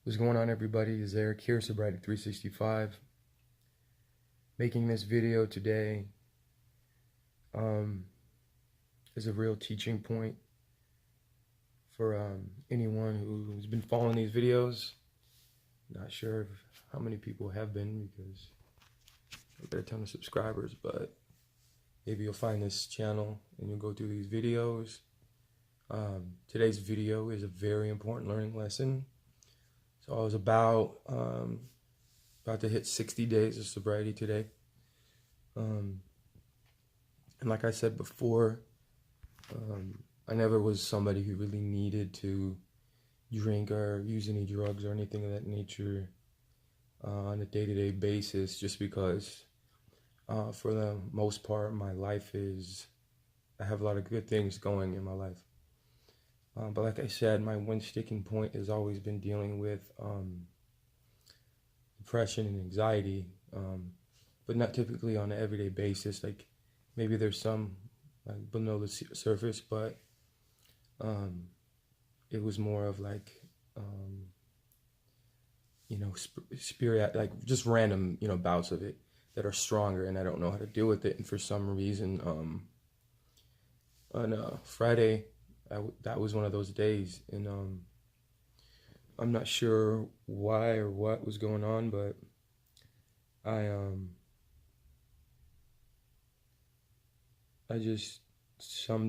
What's going on, everybody? Is Eric here, Sobriety 365. Making this video today is a real teaching point for anyone who's been following these videos. Not sure how many people have been, because I got a ton of subscribers, but maybe you'll find this channel and you'll go through these videos. Today's video is a very important learning lesson. So I was about to hit 60 days of sobriety today. And like I said before, I never was somebody who really needed to drink or use any drugs or anything of that nature on a day-to-day basis, just because for the most part, my life I have a lot of good things going in my life. But like I said, my one sticking point has always been dealing with depression and anxiety, but not typically on an everyday basis. Like maybe there's some below the surface, but it was more of like, spirit, like just random, bouts of it that are stronger, and I don't know how to deal with it. And for some reason, on Friday, that was one of those days, and I'm not sure why or what was going on, but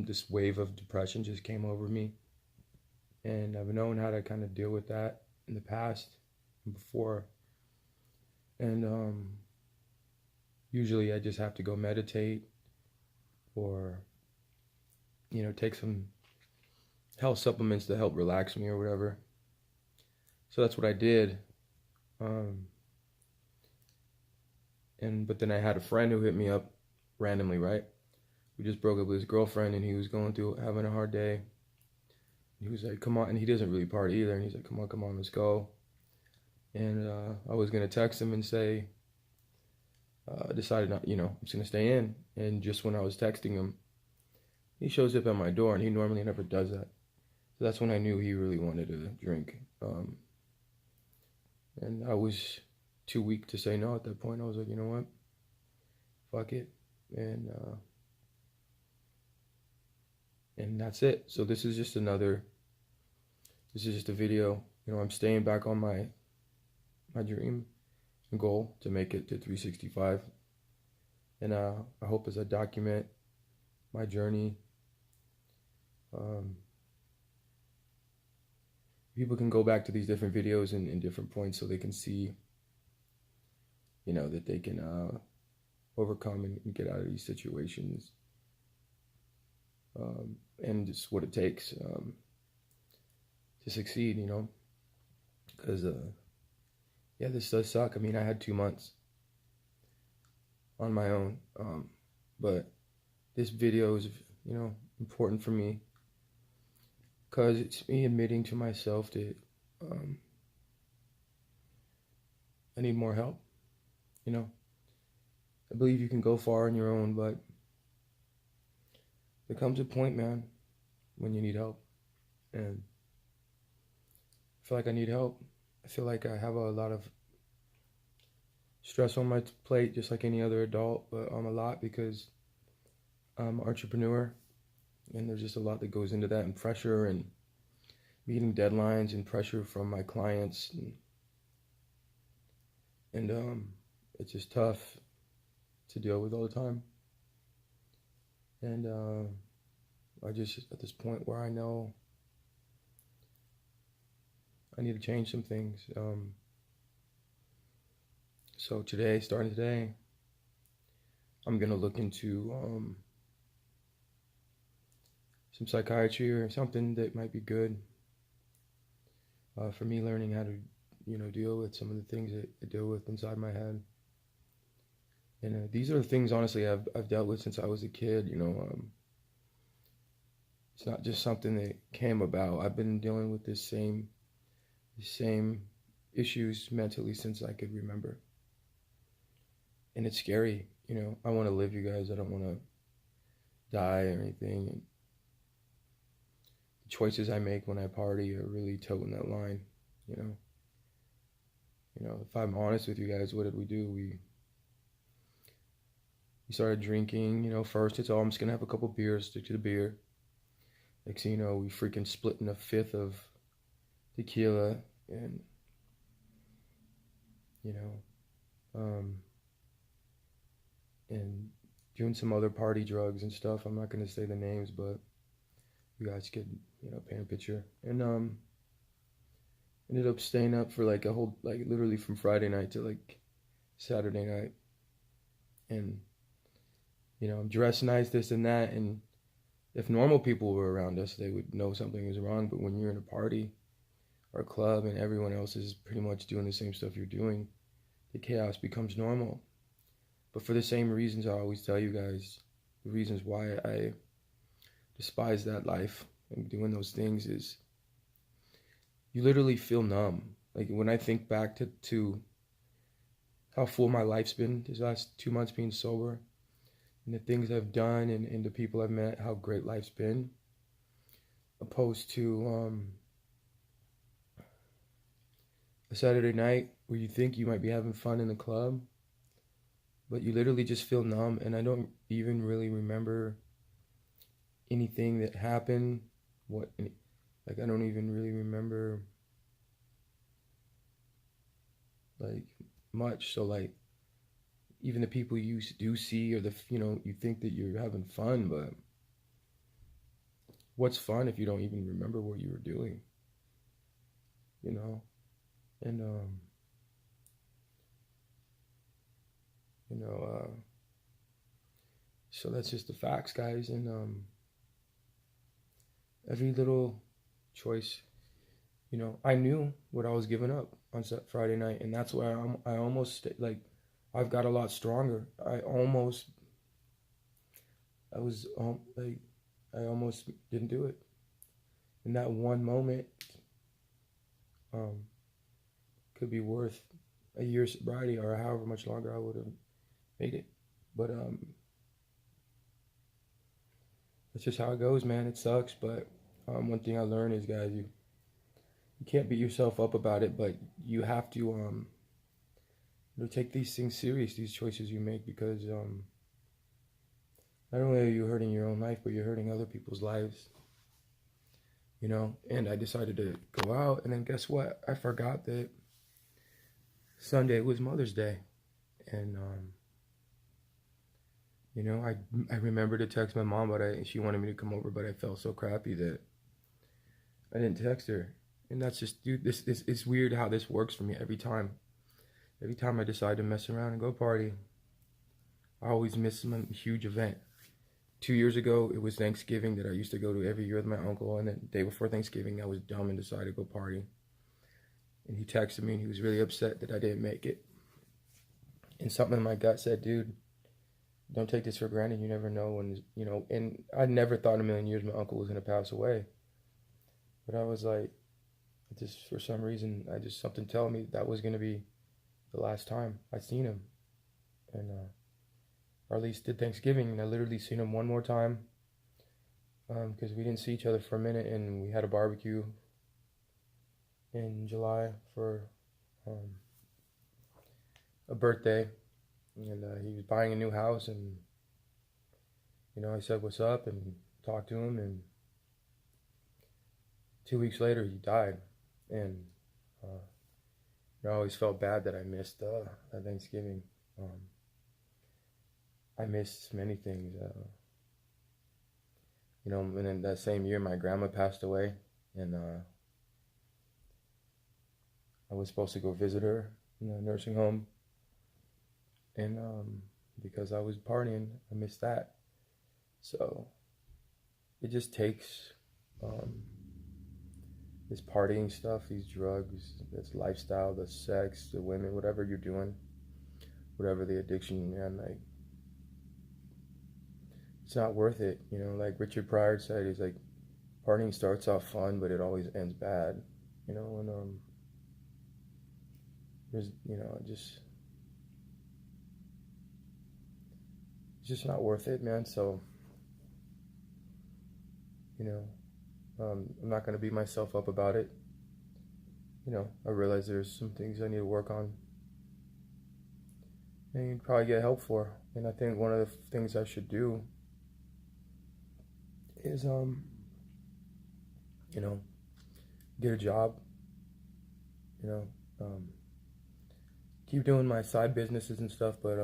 this wave of depression just came over me, and I've known how to kind of deal with that in the past and before, and usually I just have to go meditate or take some health supplements to help relax me or whatever. So that's what I did. But then I had a friend who hit me up randomly, right? We just broke up with his girlfriend, and he was having a hard day. He was like, come on, and he doesn't really party either, and he's like, come on, let's go. And I was gonna text him and say, I decided not, I'm just gonna stay in. And just when I was texting him, he shows up at my door, and he normally never does that. So that's when I knew he really wanted to drink. And I was too weak to say no at that point. I was like, you know what? Fuck it. And that's it. So this is just a video. I'm staying back on my dream and goal to make it to 365. And I hope as I document my journey, people can go back to these different videos in different points, so they can see, that they can overcome and get out of these situations, and just what it takes to succeed, because this does suck. I mean, I had 2 months on my own, but this video is important for me, because it's me admitting to myself that I need more help. I believe you can go far on your own, but there comes a point, man, when you need help. And I feel like I need help. I feel like I have a lot of stress on my plate, just like any other adult, but a lot, because I'm an entrepreneur, and there's just a lot that goes into that, and pressure, and meeting deadlines, and pressure from my clients, and it's just tough to deal with all the time. And I just at this point where I know I need to change some things. So starting today, I'm gonna look into some psychiatry or something that might be good for me, learning how to deal with some of the things that I deal with inside my head. And these are the things, honestly, I've dealt with since I was a kid. It's not just something that came about. I've been dealing with the same issues mentally since I could remember. And it's scary, I want to live, you guys. I don't want to die or anything. And the choices I make when I party are really toeing that line, You know, if I'm honest with you guys, what did we do? We started drinking. You know, first it's, oh, I'm just gonna have a couple beers, stick to the beer. Next thing you know, we freaking split in a fifth of tequila, and you know, and doing some other party drugs and stuff. I'm not gonna say the names, but you guys could, you know, paint a picture. And ended up staying up for like a whole, like literally from Friday night to like Saturday night. And you know, I'm dressed nice, this and that, and if normal people were around us, they would know something was wrong. But when you're in a party or a club and everyone else is pretty much doing the same stuff you're doing, the chaos becomes normal. But for the same reasons I always tell you guys, the reasons why I despise that life and doing those things is you literally feel numb. Like when I think back to how full my life's been these last 2 months being sober, and the things I've done, and the people I've met, how great life's been, opposed to a Saturday night where you think you might be having fun in the club, but you literally just feel numb. And I don't even really remember anything that happened. I don't even really remember like much. So like, even the people you do see, or you think that you're having fun, but what's fun if you don't even remember what you were doing, you know? And, so that's just the facts, guys. And every little choice, you know, I knew what I was giving up on Friday night, and that's why I almost, like, I've got a lot stronger. I almost didn't do it. And that one moment could be worth a year's sobriety, or however much longer I would have made it. But that's just how it goes, man. It sucks, but one thing I learned is, guys, you can't beat yourself up about it, but you have to take these things serious, these choices you make, because not only are you hurting your own life, but you're hurting other people's lives, you know. And I decided to go out, and then guess what? I forgot that Sunday was Mother's Day, and you know, I remembered to text my mom, but she wanted me to come over, but I felt so crappy that I didn't text her. And that's just, dude, this it's weird how this works for me every time. Every time I decide to mess around and go party, I always miss some huge event. 2 years ago, it was Thanksgiving that I used to go to every year with my uncle, and then the day before Thanksgiving, I was dumb and decided to go party. And he texted me, and he was really upset that I didn't make it. And something in my gut said, dude, don't take this for granted. You never know when, you know. And I never thought in a million years my uncle was going to pass away. But I was like, just for some reason, something telling me that was going to be the last time I'd seen him. And, or at least did Thanksgiving, and I literally seen him one more time, because we didn't see each other for a minute, and we had a barbecue in July for a birthday, and he was buying a new house, and you know, I said what's up and talked to him, and 2 weeks later he died. And I always felt bad that I missed that Thanksgiving. I missed many things, you know. And then that same year my grandma passed away, and I was supposed to go visit her in the nursing home, and because I was partying, I missed that. So it just takes this partying stuff, these drugs, this lifestyle, the sex, the women, whatever you're doing, whatever the addiction, man, like, it's not worth it, you know. Like Richard Pryor said, he's like, partying starts off fun, but it always ends bad, you know. And there's, you know, it's just not worth it, man. So, you know, I'm not going to beat myself up about it. I realize there's some things I need to work on and you'd probably get help for. And I think one of the things I should do is, get a job, you know, keep doing my side businesses and stuff, but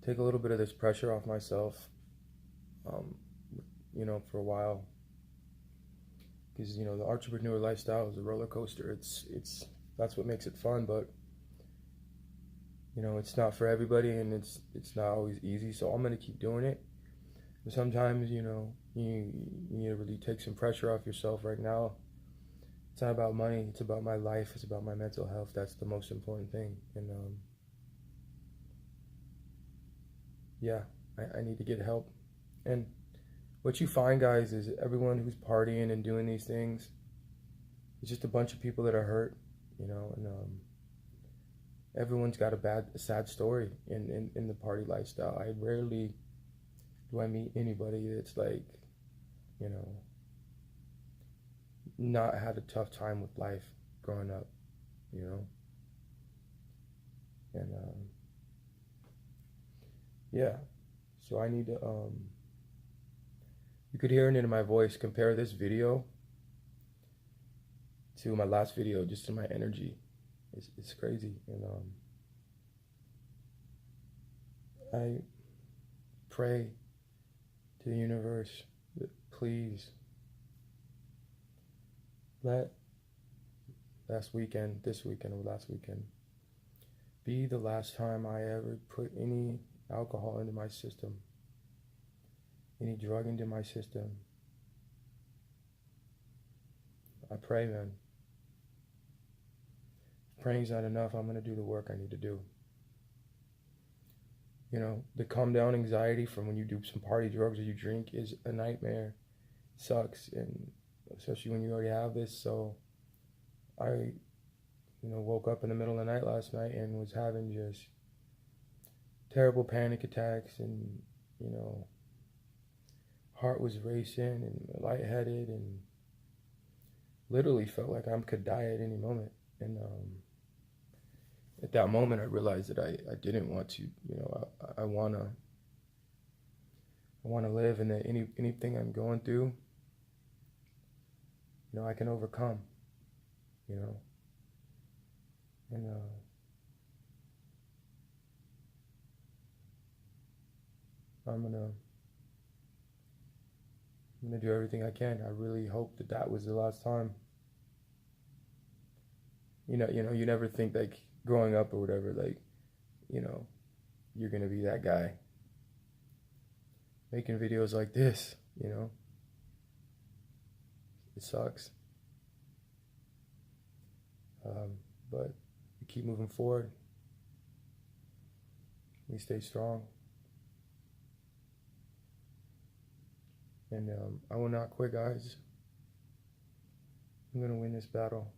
take a little bit of this pressure off myself, for a while. Because, the entrepreneur lifestyle is a roller coaster. It's that's what makes it fun, but it's not for everybody, and it's not always easy. So I'm gonna keep doing it. But sometimes, you need to really take some pressure off yourself right now. It's not about money. It's about my life. It's about my mental health. That's the most important thing. And I need to get help. And what you find, guys, is everyone who's partying and doing these things, it's just a bunch of people that are hurt, and everyone's got a sad story in the party lifestyle. I rarely do I meet anybody that's like, not had a tough time with life growing up, and so I need to, you could hear it in my voice. Compare this video to my last video, just in my energy. It's crazy. And I pray to the universe that please let this weekend be the last time I ever put any alcohol into my system, any drug into my system. I pray, man. If praying's not enough, I'm going to do the work I need to do. The calm down anxiety from when you do some party drugs or you drink is a nightmare. It sucks, and especially when you already have this. So I, woke up in the middle of the night last night and was having just terrible panic attacks, and, heart was racing and lightheaded, and literally felt like I could die at any moment. And at that moment, I realized that I didn't want to. I wanna live, and that anything I'm going through, I can overcome. And I'm gonna do everything I can. I really hope that was the last time. You never think, like, growing up or whatever, like, you're gonna be that guy making videos like this. It sucks. But we keep moving forward. We stay strong. And I will not quit, guys. I'm gonna win this battle.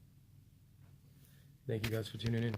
Thank you guys for tuning in.